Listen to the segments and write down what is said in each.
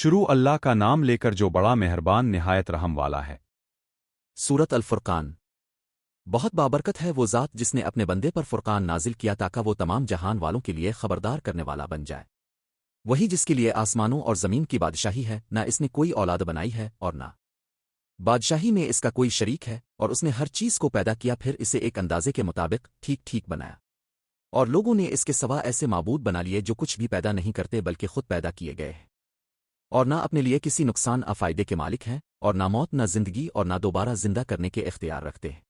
شروع اللہ کا نام لے کر جو بڑا مہربان نہایت رحم والا ہے۔ سورت الفرقان۔ بہت بابرکت ہے وہ ذات جس نے اپنے بندے پر فرقان نازل کیا تاکہ وہ تمام جہان والوں کے لیے خبردار کرنے والا بن جائے۔ وہی جس کے لیے آسمانوں اور زمین کی بادشاہی ہے، نہ اس نے کوئی اولاد بنائی ہے اور نہ بادشاہی میں اس کا کوئی شریک ہے، اور اس نے ہر چیز کو پیدا کیا پھر اسے ایک اندازے کے مطابق ٹھیک ٹھیک بنایا۔ اور لوگوں نے اس کے سوا ایسے معبود بنا لیے جو کچھ بھی پیدا نہیں کرتے بلکہ خود پیدا کیے گئے ہیں، اور نہ اپنے لیے کسی نقصان فائدے کے مالک ہیں، اور نہ موت نہ زندگی اور نہ دوبارہ زندہ کرنے کے اختیار رکھتے ہیں۔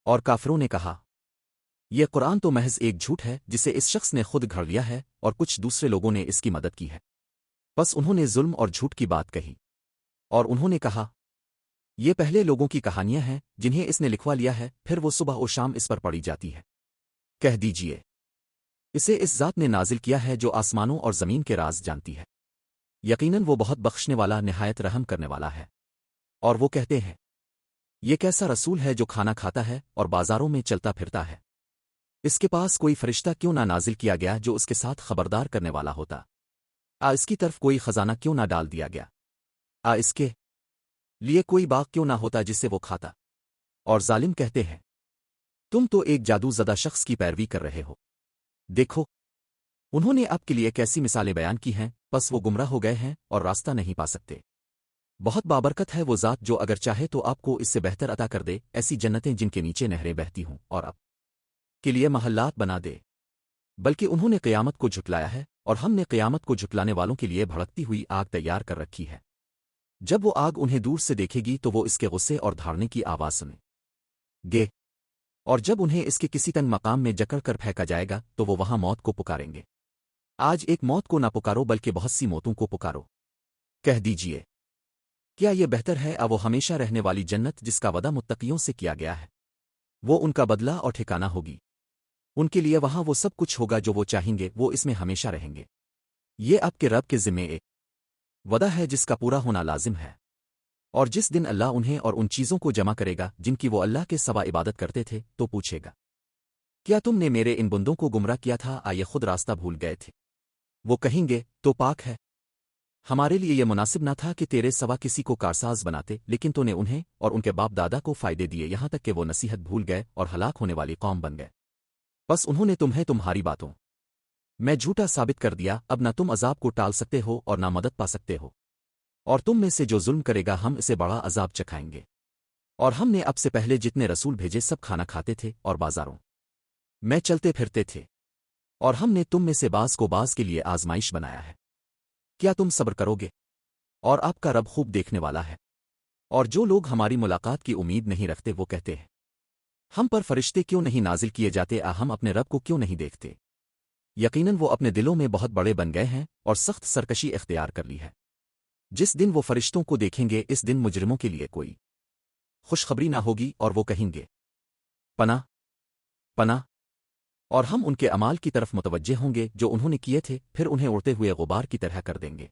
اور کافروں نے کہا، یہ قرآن تو محض ایک جھوٹ ہے جسے اس شخص نے خود گھڑ لیا ہے اور کچھ دوسرے لوگوں نے اس کی مدد کی ہے۔ بس انہوں نے ظلم اور جھوٹ کی بات کہی، اور انہوں نے کہا، یہ پہلے لوگوں کی کہانیاں ہیں جنہیں اس نے لکھوا لیا ہے، پھر وہ صبح و شام اس پر پڑھی جاتی ہے۔ کہہ دیجئے، اسے اس ذات نے نازل کیا ہے جو آسمانوں اور زمین کے راز جانتی ہے۔ یقیناً وہ بہت بخشنے والا نہایت رحم کرنے والا ہے۔ اور وہ کہتے ہیں، یہ کیسا رسول ہے جو کھانا کھاتا ہے اور بازاروں میں چلتا پھرتا ہے؟ اس کے پاس کوئی فرشتہ کیوں نہ نازل کیا گیا جو اس کے ساتھ خبردار کرنے والا ہوتا؟ اس کی طرف کوئی خزانہ کیوں نہ ڈال دیا گیا؟ اس کے لیے کوئی باغ کیوں نہ ہوتا جس سے وہ کھاتا؟ اور ظالم کہتے ہیں، تم تو ایک جادو زدہ شخص کی پیروی کر رہے ہو۔ دیکھو، انہوں نے آپ کے لیے کیسی مثالیں بیان کی ہیں، پس وہ گمراہ ہو گئے ہیں اور راستہ نہیں پا سکتے۔ بہت بابرکت ہے وہ ذات جو اگر چاہے تو آپ کو اس سے بہتر عطا کر دے، ایسی جنتیں جن کے نیچے نہریں بہتی ہوں، اور آپ کے لیے محلات بنا دے۔ بلکہ انہوں نے قیامت کو جھٹلایا ہے، اور ہم نے قیامت کو جھٹلانے والوں کے لیے بھڑکتی ہوئی آگ تیار کر رکھی ہے۔ جب وہ آگ انہیں دور سے دیکھے گی تو وہ اس کے غصے اور دھاڑنے کی آواز سنیں گے، اور جب انہیں اس کے کسی تنگ مقام میں جکڑ کر پھینکا جائے گا تو وہ وہاں موت کو پکاریں گے۔ آج ایک موت کو نہ پکارو بلکہ بہت سی موتوں کو پکارو۔ کہہ دیجئے، کیا یہ بہتر ہے وہ ہمیشہ رہنے والی جنت جس کا وعدہ متقیوں سے کیا گیا ہے؟ وہ ان کا بدلہ اور ٹھکانہ ہوگی، ان کے لیے وہاں وہ سب کچھ ہوگا جو وہ چاہیں گے، وہ اس میں ہمیشہ رہیں گے۔ یہ آپ کے رب کے ذمے ایک وعدہ ہے جس کا پورا ہونا لازم ہے۔ اور جس دن اللہ انہیں اور ان چیزوں کو جمع کرے گا جن کی وہ اللہ کے سوا عبادت کرتے تھے تو پوچھے گا، کیا تم نے میرے ان بندوں کو گمراہ کیا تھا؟ یہ خود راستہ بھول گئے تھے؟ وہ کہیں گے، تو پاک ہے، ہمارے لیے یہ مناسب نہ تھا کہ تیرے سوا کسی کو کارساز بناتے، لیکن تو نے انہیں اور ان کے باپ دادا کو فائدے دیے یہاں تک کہ وہ نصیحت بھول گئے اور ہلاک ہونے والی قوم بن گئے۔ بس انہوں نے تمہیں تمہاری باتوں میں جھوٹا ثابت کر دیا، اب نہ تم عذاب کو ٹال سکتے ہو اور نہ مدد پا سکتے ہو۔ اور تم میں سے جو ظلم کرے گا ہم اسے بڑا عذاب چکھائیں گے۔ اور ہم نے اب سے پہلے جتنے رسول بھیجے سب کھانا کھاتے تھے اور بازاروں میں چلتے پھرتے تھے، اور ہم نے تم میں سے بعض کو بعض کے لیے آزمائش بنایا ہے۔ کیا تم صبر کرو گے؟ اور آپ کا رب خوب دیکھنے والا ہے۔ اور جو لوگ ہماری ملاقات کی امید نہیں رکھتے وہ کہتے ہیں، ہم پر فرشتے کیوں نہیں نازل کیے جاتے؟ ہم اپنے رب کو کیوں نہیں دیکھتے؟ یقیناً وہ اپنے دلوں میں بہت بڑے بن گئے ہیں اور سخت سرکشی اختیار کر لی ہے۔ جس دن وہ فرشتوں کو دیکھیں گے اس دن مجرموں کے لیے کوئی خوشخبری نہ ہوگی، اور وہ کہیں گے، پناہ پناہ۔ اور ہم ان کے اعمال کی طرف متوجہ ہوں گے جو انہوں نے کیے تھے، پھر انہیں اڑتے ہوئے غبار کی طرح کر دیں گے۔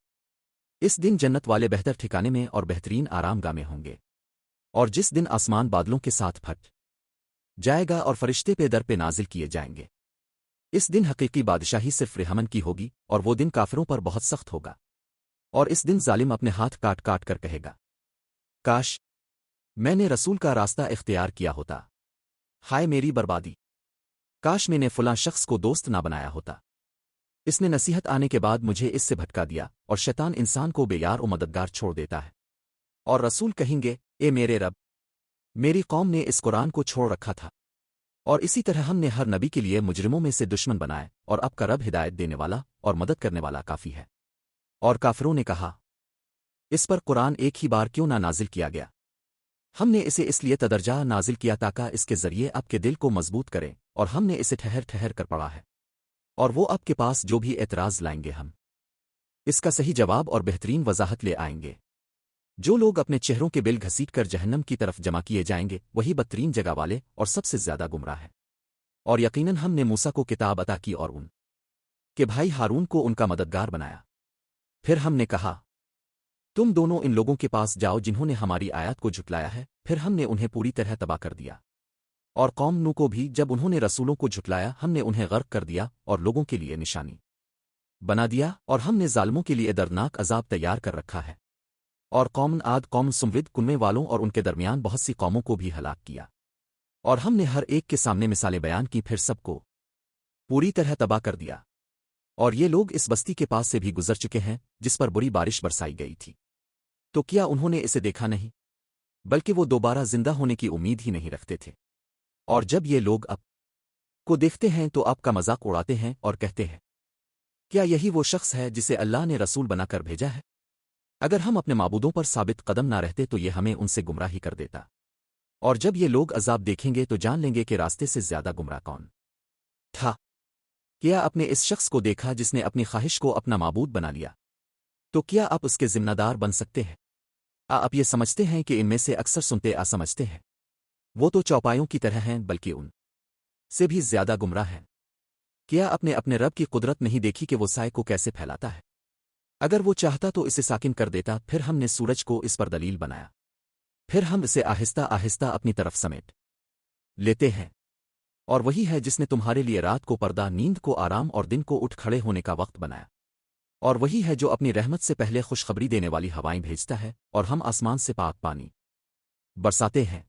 اس دن جنت والے بہتر ٹھکانے میں اور بہترین آرام گاہ میں ہوں گے۔ اور جس دن آسمان بادلوں کے ساتھ پھٹ جائے گا اور فرشتے پہ در پہ نازل کیے جائیں گے، اس دن حقیقی بادشاہی صرف رحمن کی ہوگی، اور وہ دن کافروں پر بہت سخت ہوگا۔ اور اس دن ظالم اپنے ہاتھ کاٹ کاٹ کر کہے گا، کاش میں نے رسول کا راستہ اختیار کیا ہوتا، ہائے میری بربادی، کاش میں نے فلاں شخص کو دوست نہ بنایا ہوتا، اس نے نصیحت آنے کے بعد مجھے اس سے بھٹکا دیا۔ اور شیطان انسان کو بے یار و مددگار چھوڑ دیتا ہے۔ اور رسول کہیں گے، اے میرے رب، میری قوم نے اس قرآن کو چھوڑ رکھا تھا، اور اسی طرح ہم نے ہر نبی کے لیے مجرموں میں سے دشمن بنائے، اور اب کا رب ہدایت دینے والا اور مدد کرنے والا کافی ہے۔ اور کافروں نے کہا، اس پر قرآن ایک ہی بار کیوں نہ نازل کیا گیا؟ ہم نے اسے اس لیے تدرجہ نازل کیا تاکہ اس کے ذریعے آپ کے دل کو مضبوط کریں، اور ہم نے اسے ٹھہر ٹھہر کر پڑھا ہے۔ اور وہ آپ کے پاس جو بھی اعتراض لائیں گے ہم اس کا صحیح جواب اور بہترین وضاحت لے آئیں گے۔ جو لوگ اپنے چہروں کے بل گھسیٹ کر جہنم کی طرف جمع کیے جائیں گے وہی بدترین جگہ والے اور سب سے زیادہ گمراہ ہے۔ اور یقیناً ہم نے موسیٰ کو کتاب عطا کی اور ان کے بھائی ہارون کو ان کا مددگار بنایا۔ پھر ہم نے کہا، تم دونوں ان لوگوں کے پاس جاؤ جنہوں نے ہماری آیات کو جھٹلایا ہے، پھر ہم نے انہیں پوری طرح تباہ کر دیا۔ اور قوم نو کو بھی جب انہوں نے رسولوں کو جھٹلایا ہم نے انہیں غرق کر دیا، اور لوگوں کے لیے نشانی बना दिया और हमने जालिमों के लिए दर्दनाक अजाब तैयार कर रखा है। और कौम आद कौम सुमविद कुनवे वालों और उनके दरमियान बहुत सी कौमों को भी हलाक किया। और हमने हर एक के सामने मिसालें बयान की, फिर सबको पूरी तरह तबाह कर दिया। और ये लोग इस बस्ती के पास से भी गुजर चुके हैं जिस पर बुरी बारिश बरसाई गई थी। तो क्या उन्होंने इसे देखा नहीं? बल्कि वो दोबारा जिंदा होने की उम्मीद ही नहीं रखते थे। और जब ये लोग अब को देखते हैं तो आपका मजाक उड़ाते हैं और कहते हैं, क्या यही वो शख्स है जिसे अल्लाह ने रसूल बनाकर भेजा है? अगर हम अपने माबूदों पर साबित कदम ना रहते तो ये हमें उनसे गुमराही कर देता। और जब ये लोग अजाब देखेंगे तो जान लेंगे कि रास्ते से ज्यादा गुमराह कौन था। क्या आपने इस शख्स को देखा जिसने अपनी ख्वाहिश को अपना माबूद बना लिया? तो क्या आप उसके जिम्मेदार बन सकते हैं? आप ये समझते हैं कि इनमें से अक्सर सुनते समझते हैं वो तो चौपायों की तरह हैं, बल्कि उन से भी ज्यादा गुमराह हैं। क्या आपने अपने रब की कुदरत नहीं देखी कि वो साए को कैसे फैलाता है? अगर वो चाहता तो इसे साकिन कर देता। फिर हमने सूरज को इस पर दलील बनाया, फिर हम इसे आहिस्ता आहिस्ता अपनी तरफ समेट लेते हैं। और वही है जिसने तुम्हारे लिए रात को पर्दा, नींद को आराम और दिन को उठ खड़े होने का वक्त बनाया। और वही है जो अपनी रहमत से पहले खुशखबरी देने वाली हवाएं भेजता है, और हम आसमान से पाक पानी बरसाते हैं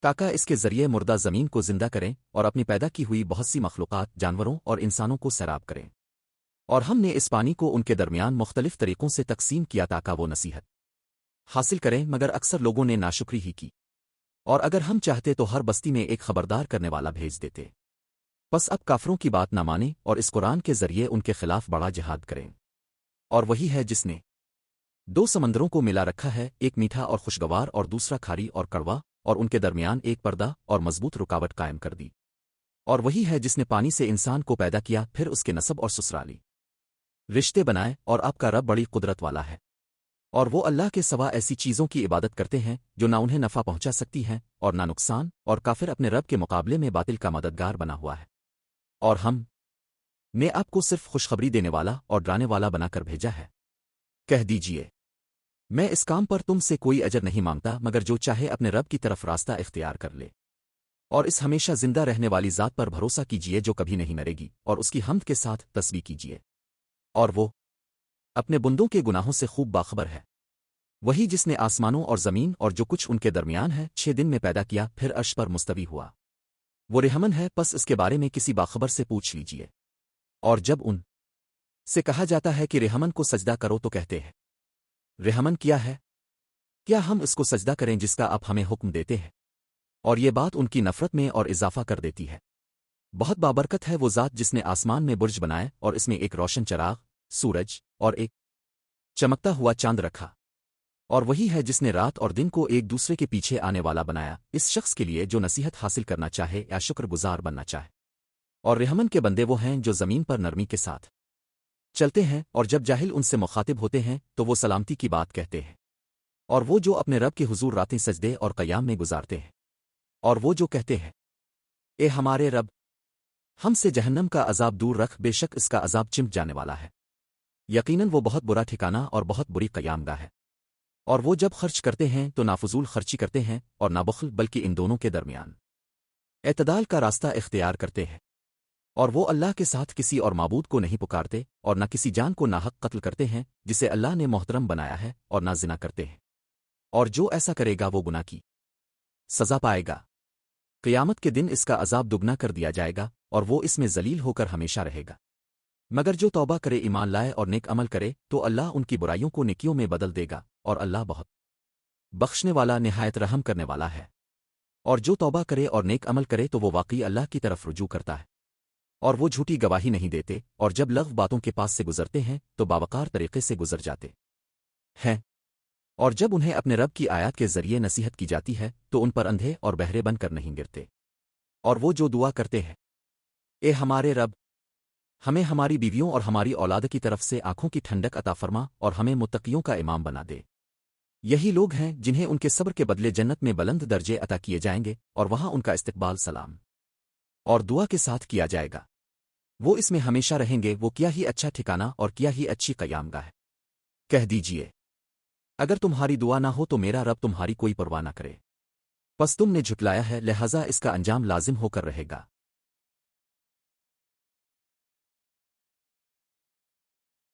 ताकि इसके जरिए मुर्दा जमीन को जिंदा करें और अपनी पैदा की हुई बहुत सी मखलूकात, जानवरों और इंसानों को सैराब करें। और हमने इस पानी को उनके दरमियान मुख्तलिफ तरीकों से तकसीम किया ताकि वो नसीहत हासिल करें, मगर अक्सर लोगों ने नाशुक्री ही की। और अगर हम चाहते तो हर बस्ती में एक खबरदार करने वाला भेज देते। बस अब काफरों की बात ना माने और इस कुरान के जरिए उनके खिलाफ बड़ा जिहाद करें। और वही है जिसने दो समंदरों को मिला रखा है, एक मीठा और खुशगवार और दूसरा खारी और कड़वा, और उनके दरमियान एक पर्दा और मजबूत रुकावट कायम कर दी। और वही है जिसने पानी से इंसान को पैदा किया, फिर उसके नसब और ससुराली रिश्ते बनाए। और आपका रब बड़ी कुदरत वाला है। और वो अल्लाह के सिवा ऐसी चीज़ों की इबादत करते हैं जो ना उन्हें नफ़ा पहुंचा सकती हैं और ना नुकसान, और काफिर अपने रब के मुकाबले में बातिल का मददगार बना हुआ है। और हम ने आपको सिर्फ खुशखबरी देने वाला और डराने वाला बनाकर भेजा है। कह दीजिए, मैं इस काम पर तुमसे कोई अजर नहीं मांगता, मगर जो चाहे अपने रब की तरफ रास्ता इख्तियार कर ले। और इस हमेशा जिंदा रहने वाली ज़ात पर भरोसा कीजिए जो कभी नहीं मरेगी, और उसकी हम्द के साथ तस्बीह कीजिए। और वो अपने बुंदों के गुनाहों से खूब बाखबर है। वही जिसने आसमानों और ज़मीन और जो कुछ उनके दरमियान है 6 दिन में पैदा किया, फिर अर्श पर मुस्तवी हुआ। वो रेहमन है, बस इसके बारे में किसी बाखबर से पूछ लीजिए। और जब उन से कहा जाता है कि रेहमन को सजदा करो तो कहते हैं, रेहमन क्या है? क्या हम इसको सजदा करें जिसका आप हमें हुक्म देते हैं? और ये बात उनकी नफरत में और इजाफा कर देती है। बहुत बाबरकत है वो ज़ात जिसने आसमान में बुर्ज बनाए और इसमें एक रोशन चराग, सूरज और एक चमकता हुआ चांद रखा। और वही है जिसने रात और दिन को एक दूसरे के पीछे आने वाला बनाया, इस शख्स के लिए जो नसीहत हासिल करना चाहे या शुक्रगुजार बनना चाहे। और रेहमन के बंदे वो हैं जो ज़मीन पर नरमी के साथ चलते हैं, और जब जाहिल उनसे मुखातिब होते हैं तो वो सलामती की बात कहते हैं। और वो जो अपने रब के हुजूर रातें सजदे और क़याम में गुजारते हैं। और वो जो कहते हैं, ए हमारे रब, हमसे जहन्नम का अजाब दूर रख, बेशक इसका अजाब चिमट जाने वाला है। यकीनन वो बहुत बुरा ठिकाना और बहुत बुरी क़यामगाह है। और वो जब खर्च करते हैं तो नाफजूल खर्ची करते हैं और ना बख्ल, बल्कि इन दोनों के दरमियान एतदाल का रास्ता इख्तियार करते हैं। और वो अल्लाह के साथ किसी और माबूद को नहीं पुकारते, और न किसी जान को नाहक कत्ल करते हैं जिसे अल्लाह ने मोहतरम बनाया है, और ना जिना करते हैं। और जो ऐसा करेगा वो गुनाह की सजा पाएगा। क़यामत के दिन इसका अजाब दुगना कर दिया जाएगा और वो इसमें जलील होकर हमेशा रहेगा। मगर जो तौबा करे, ईमान लाए और नेक अमल करे तो अल्लाह उनकी बुराइयों को नेकियों में बदल देगा, और अल्लाह बहुत बख्शने वाला, निहायत रहम करने वाला है। और जो तौबा करे और नेक अमल करे तो वो वाकई अल्लाह की तरफ रुजू करता है। और वो झूठी गवाही नहीं देते, और जब लग़्व बातों के पास से गुजरते हैं तो बावकार तरीके से गुजर जाते हैं। और जब उन्हें अपने रब की आयत के जरिए नसीहत की जाती है तो उन पर अंधे और बहरे बनकर नहीं गिरते। और वो जो दुआ करते हैं, ए हमारे रब, हमें हमारी बीवियों और हमारी औलाद की तरफ से आंखों की ठंडक अता फरमा और हमें मुत्तकियों का इमाम बना दे। यही लोग हैं जिन्हें उनके सब्र के बदले जन्नत में बुलंद दर्जे अता किए जाएंगे, और वहां उनका इस्तकबाल सलाम और दुआ के साथ किया जाएगा। वो इसमें हमेशा रहेंगे। वो क्या ही अच्छा ठिकाना और क्या ही अच्छी क़यामगाह है। कह दीजिए, अगर तुम्हारी दुआ ना हो तो मेरा रब तुम्हारी कोई परवाह न करे। बस तुमने झुटलाया है, लिहाजा इसका अंजाम लाजिम होकर रहेगा।